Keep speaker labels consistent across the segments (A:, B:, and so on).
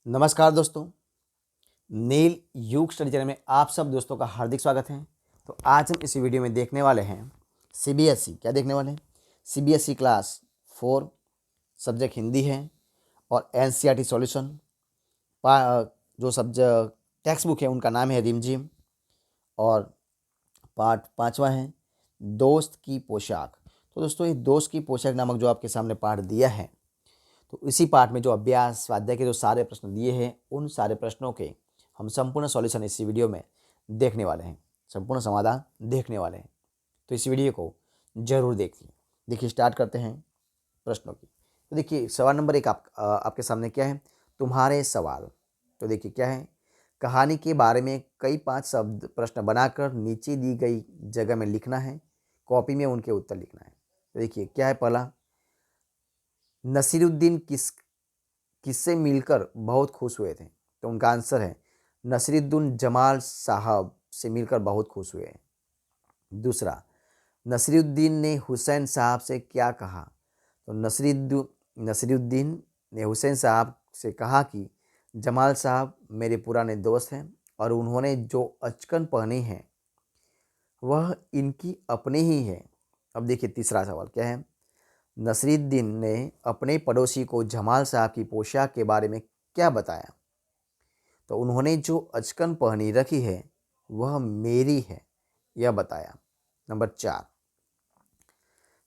A: नमस्कार दोस्तों, नील युग स्टडी चैनल में आप सब दोस्तों का हार्दिक स्वागत है। तो आज हम इस वीडियो में देखने वाले हैं सीबीएसई। क्या देखने वाले हैं? सीबीएसई क्लास 4 सब्जेक्ट हिंदी है और एनसीईआरटी सॉल्यूशन जो सब्जेक्ट टेक्स्ट बुक है उनका नाम है रिमझिम। और पार्ट 5वां है दोस्त की पोशाक। तो दोस्तों ये दोस्त की पोशाक नामक जो आपके सामने पाठ दिया है, तो इसी पार्ट में जो अभ्यास स्वाध्याय के जो सारे प्रश्न दिए हैं उन सारे प्रश्नों के हम संपूर्ण सॉल्यूशन इसी वीडियो में देखने वाले हैं, संपूर्ण समाधान देखने वाले हैं। तो इस वीडियो को जरूर देखिए। देखिए स्टार्ट करते हैं प्रश्नों की। तो देखिए सवाल नंबर 1 आपके सामने क्या है? तुम्हारे सवाल। तो देखिए क्या है? कहानी के बारे में कई 5 शब्द प्रश्न बनाकर नीचे दी गई जगह में लिखना है, कॉपी में उनके उत्तर लिखना है। तो देखिए क्या है? पहला, नसीरुद्दीन किससे मिलकर बहुत खुश हुए थे? तो उनका आंसर है नसीरुद्दीन जमाल साहब से मिलकर बहुत खुश हुए। दूसरा, नसीरुद्दीन ने हुसैन साहब से क्या कहा? तो नसीरुद्दीन ने हुसैन साहब से कहा कि जमाल साहब मेरे पुराने दोस्त हैं और उन्होंने जो अचकन पहनी है वह इनकी अपनी ही है। अब देखिए तीसरा सवाल क्या है? नसीरुद्दीन ने अपने पड़ोसी को जमाल साहब की पोशाक के बारे में क्या बताया? तो उन्होंने जो अचकन पहनी रखी है वह मेरी है, यह बताया। नंबर 4,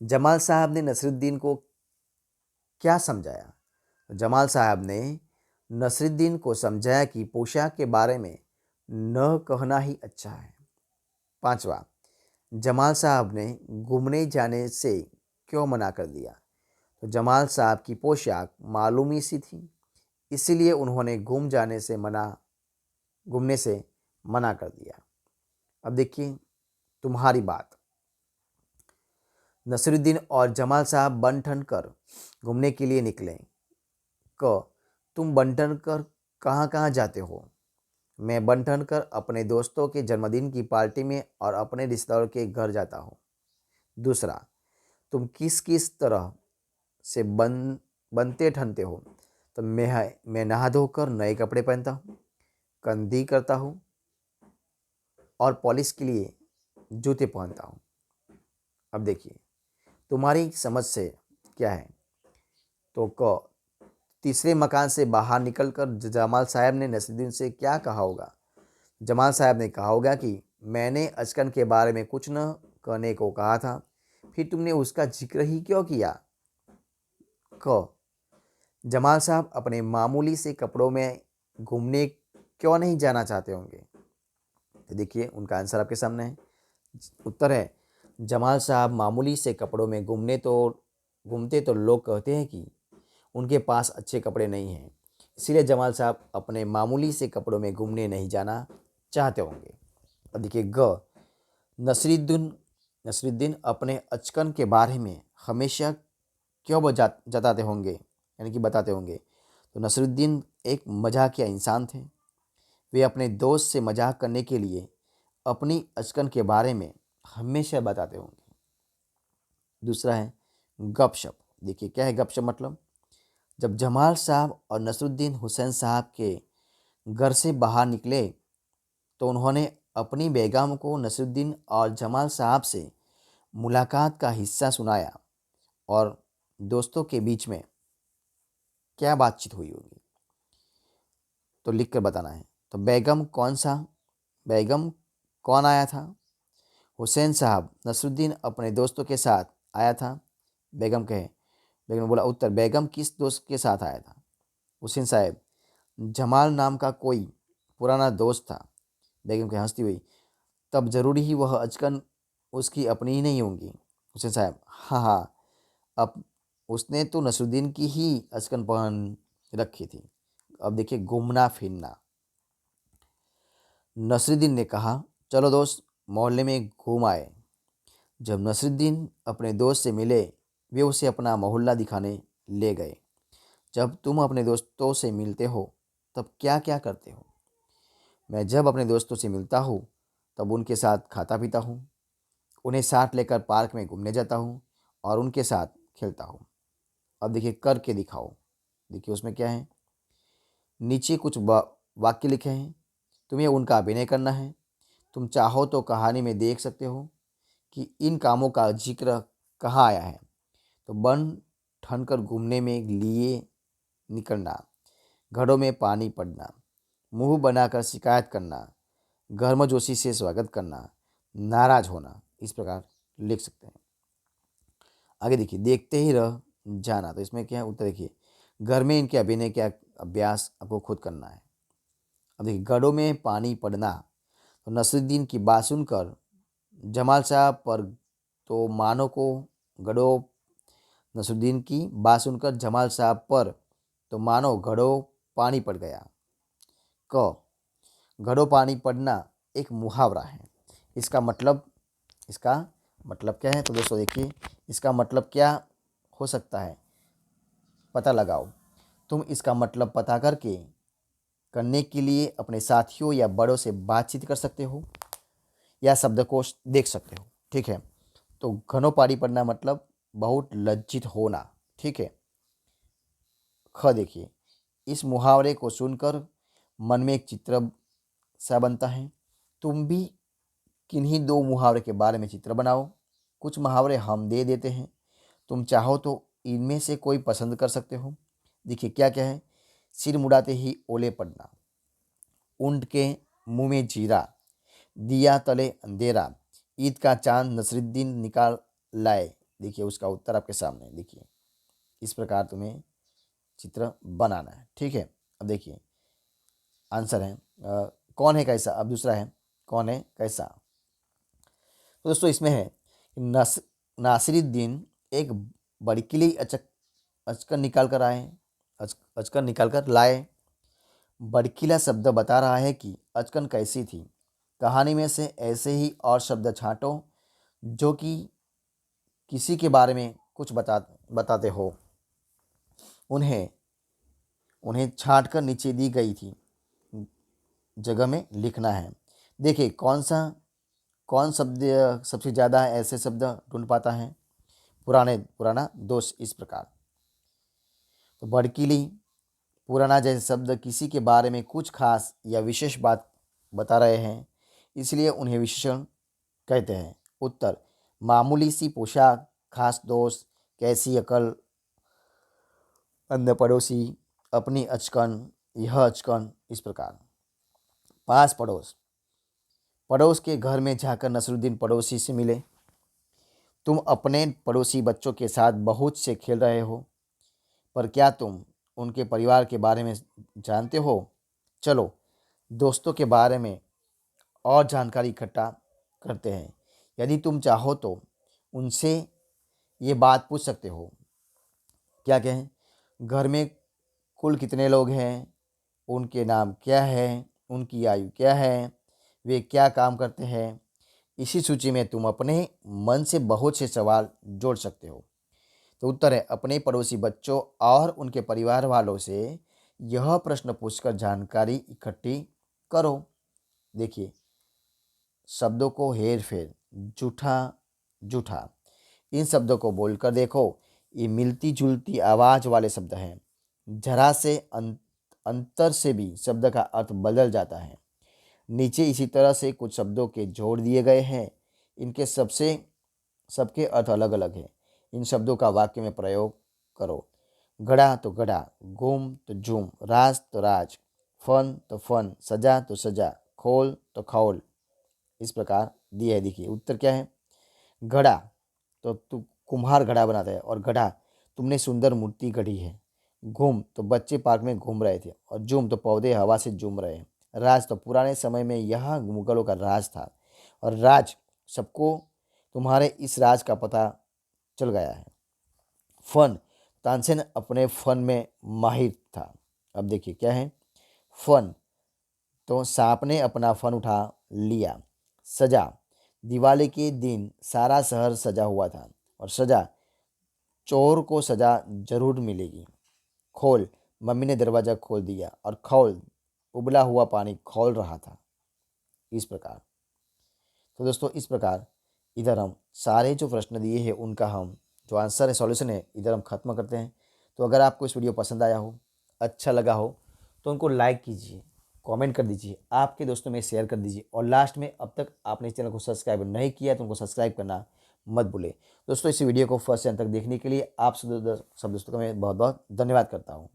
A: जमाल साहब ने नसीरुद्दीन को क्या समझाया? जमाल साहब ने नसीरुद्दीन को समझाया कि पोशाक के बारे में न कहना ही अच्छा है। 5वां, जमाल साहब ने घूमने जाने से क्यों मना कर दिया? तो जमाल साहब की पोशाक मालूमी सी थी, इसीलिए उन्होंने घूमने से मना कर दिया। अब देखिए तुम्हारी बात। नसीरुद्दीन और जमाल साहब बन ठन कर घूमने के लिए निकले। क तुम बन ठन कर कहाँ कहाँ जाते हो? मैं बन ठन कर अपने दोस्तों के जन्मदिन की पार्टी में और अपने रिश्तेदारों के घर जाता हूँ। दूसरा, तुम किस किस तरह से बनते ठनते हो? तो मैं नहा धोकर नए कपड़े पहनता हूँ, कंघी करता हूँ और पॉलिश के लिए जूते पहनता हूँ। अब देखिए तुम्हारी समझ से क्या है? तो क तीसरे मकान से बाहर निकलकर जमाल साहब ने नसीरुद्दीन से क्या कहा होगा? जमाल साहब ने कहा होगा कि मैंने अचकन के बारे में कुछ न कहने को कहा था, फिर तुमने उसका जिक्र ही क्यों किया? क जमाल साहब अपने मामूली से कपड़ों में घूमने क्यों नहीं जाना चाहते होंगे? तो देखिए उनका आंसर आपके सामने है। उत्तर है जमाल साहब मामूली से कपड़ों में घूमते तो लोग कहते हैं कि उनके पास अच्छे कपड़े नहीं हैं, इसीलिए जमाल साहब अपने मामूली से कपड़ों में घूमने नहीं जाना चाहते होंगे। और देखिए ग, नसरुद्दीन नसरुद्दीन अपने अचकन के बारे में हमेशा क्यों जताते होंगे, यानी कि बताते होंगे? तो नसरुद्दीन एक मजाकिया इंसान थे। वे अपने दोस्त से मजाक करने के लिए अपनी अचकन के बारे में हमेशा बताते होंगे। दूसरा है गपशप। देखिए क्या है गपशप मतलब? जब जमाल साहब और नसरुद्दीन हुसैन साहब के घर से बाहर निकले तो उन्होंने अपनी बेगम को नसरुद्दीन और जमाल साहब से मुलाकात का हिस्सा सुनाया और दोस्तों के बीच में क्या बातचीत हुई होगी, तो लिख कर बताना है। तो बेगम कौन आया था? हुसैन साहब। नसरुद्दीन अपने दोस्तों के साथ आया था। बेगम कहे बेगम ने बोला उत्तर, बेगम किस दोस्त के साथ आया था? हुसैन साहब, जमाल नाम का कोई पुराना दोस्त था। बेगम के हंसती हुई, तब जरूरी ही वह अचकन उसकी अपनी ही नहीं होंगी। हुसैन साहब, हाँ हाँ, अब उसने तो नसरुद्दीन की ही अचकन पहन रखी थी। अब देखिए घूमना फिरना। नसरुद्दीन ने कहा चलो दोस्त मोहल्ले में घूम आए। जब नसरुद्दीन अपने दोस्त से मिले वे उसे अपना मोहल्ला दिखाने ले गए। जब तुम अपने दोस्तों से मिलते हो तब क्या क्या करते हो? मैं जब अपने दोस्तों से मिलता हूँ तब उनके साथ खाता पीता हूँ, उन्हें साथ लेकर पार्क में घूमने जाता हूँ और उनके साथ खेलता हूँ। अब देखिए करके दिखाओ। देखिए उसमें क्या है? नीचे कुछ वाक्य लिखे हैं, तुम्हें उनका अभिनय करना है। तुम चाहो तो कहानी में देख सकते हो कि इन कामों का जिक्र कहाँ आया है। तो बन ठन कर घूमने में लिए निकलना, घड़ों में पानी पड़ना, मुंह बनाकर शिकायत करना, गर्मजोशी से स्वागत करना, नाराज होना, इस प्रकार लिख सकते हैं। आगे देखिए, देखते ही रह जाना, तो इसमें क्या है उत्तर देखिए, घर में इनके अभिनय का अभ्यास आपको खुद करना है। अब देखिए, घड़ों में पानी पड़ना, तो नसरुद्दीन की बात सुनकर जमाल साहब पर तो मानो को घड़ों नसरुद्दीन की बात सुनकर जमाल साहब पर तो मानो घड़ों पानी पड़ गया। क घड़ों पानी पड़ना एक मुहावरा है। इसका मतलब क्या है? तो दोस्तों देखिए, इसका मतलब क्या हो सकता है, पता लगाओ। तुम इसका मतलब पता करने के लिए अपने साथियों या बड़ों से बातचीत कर सकते हो या शब्दकोश देख सकते हो। ठीक है, तो घनों पानी पड़ना मतलब बहुत लज्जित होना। ठीक है। ख देखिए, इस मुहावरे को सुनकर मन में एक चित्र सा बनता है। तुम भी किन्हीं दो मुहावरे के बारे में चित्र बनाओ। कुछ मुहावरे हम दे देते हैं, तुम चाहो तो इनमें से कोई पसंद कर सकते हो। देखिए क्या क्या है। सिर मुड़ाते ही ओले पड़ना, ऊंट के मुंह में जीरा, दिया तले अंधेरा, ईद का चांद नसरुद्दीन निकाल लाए। देखिए उसका उत्तर आपके सामने। देखिए इस प्रकार तुम्हें चित्र बनाना है। ठीक है। अब देखिए आंसर है कौन है कैसा। अब दूसरा है कौन है कैसा। तो दोस्तों इसमें है नासिरुद्दीन एक बड़किली अचकर निकाल कर आए, अचकर निकाल कर लाए। बड़किला शब्द बता रहा है कि अचकन कैसी थी। कहानी में से ऐसे ही और शब्द छांटो जो कि किसी के बारे में कुछ बताते हो। उन्हें उन्हें छांट कर नीचे दी गई थी जगह में लिखना है। देखिए कौन शब्द सबसे ज़्यादा ऐसे शब्द ढूंढ पाता है। पुराना दोष। इस प्रकार तो बड़किली पुराना जैसे शब्द किसी के बारे में कुछ खास या विशेष बात बता रहे हैं, इसलिए उन्हें विशेषण कहते हैं। उत्तर मामूली सी पोशाक, खास दोस्त, कैसी अकल, अन्य पड़ोसी, अपनी अचकन, यह अचकन, इस प्रकार। पास पड़ोस, पड़ोस के घर में जाकर नसरुद्दीन पड़ोसी से मिले। तुम अपने पड़ोसी बच्चों के साथ बहुत से खेल रहे हो, पर क्या तुम उनके परिवार के बारे में जानते हो? चलो दोस्तों के बारे में और जानकारी इकट्ठा करते हैं। यदि तुम चाहो तो उनसे ये बात पूछ सकते हो। क्या कहें? घर में कुल कितने लोग हैं, उनके नाम क्या है, उनकी आयु क्या है, वे क्या काम करते हैं। इसी सूची में तुम अपने मन से बहुत से सवाल जोड़ सकते हो। तो उत्तर है अपने पड़ोसी बच्चों और उनके परिवार वालों से यह प्रश्न पूछकर जानकारी इकट्ठी करो। देखिए शब्दों को हेर फेर, जूठा जूठा, इन शब्दों को बोलकर देखो। ये मिलती जुलती आवाज़ वाले शब्द हैं। जरा से अंतर से भी शब्द का अर्थ बदल जाता है। नीचे इसी तरह से कुछ शब्दों के जोड़ दिए गए हैं। इनके सबके अर्थ अलग अलग हैं। इन शब्दों का वाक्य में प्रयोग करो। गड़ा तो गड़ा, गुम तो जुम, राज तो राज, फन तो फन, सजा तो सजा, खोल तो खौल, इस प्रकार दिया है। देखिए उत्तर क्या है। घड़ा तो तू कुम्हार घड़ा बनाता है, और गधा तुमने सुंदर मूर्ति गढ़ी है। घूम तो बच्चे पार्क में घूम रहे थे, और झूम तो पौधे हवा से झूम रहे हैं। राज तो पुराने समय में यह मुगलों का राज था, और राज सबको तुम्हारे इस राज का पता चल गया है। फन, तानसेन अपने फन में माहिर था। अब देखिए क्या है। फन तो सांप ने अपना फन उठा लिया। सजा, दिवाली के दिन सारा शहर सजा हुआ था, और सजा, चोर को सजा जरूर मिलेगी। खोल, मम्मी ने दरवाज़ा खोल दिया, और खौल, उबला हुआ पानी खौल रहा था। इस प्रकार। तो दोस्तों इस प्रकार इधर हम सारे जो प्रश्न दिए हैं उनका हम जो आंसर है, सॉल्यूशन है, इधर हम खत्म करते हैं। तो अगर आपको इस वीडियो पसंद आया हो, अच्छा लगा हो, तो उनको लाइक कीजिए, कमेंट कर दीजिए, आपके दोस्तों में शेयर कर दीजिए, और लास्ट में अब तक आपने इस चैनल को सब्सक्राइब नहीं किया तो उनको सब्सक्राइब करना मत भूलें। दोस्तों इस वीडियो को फर्स्ट एंड तक देखने के लिए आप सब दोस्तों का मैं बहुत बहुत धन्यवाद करता हूँ।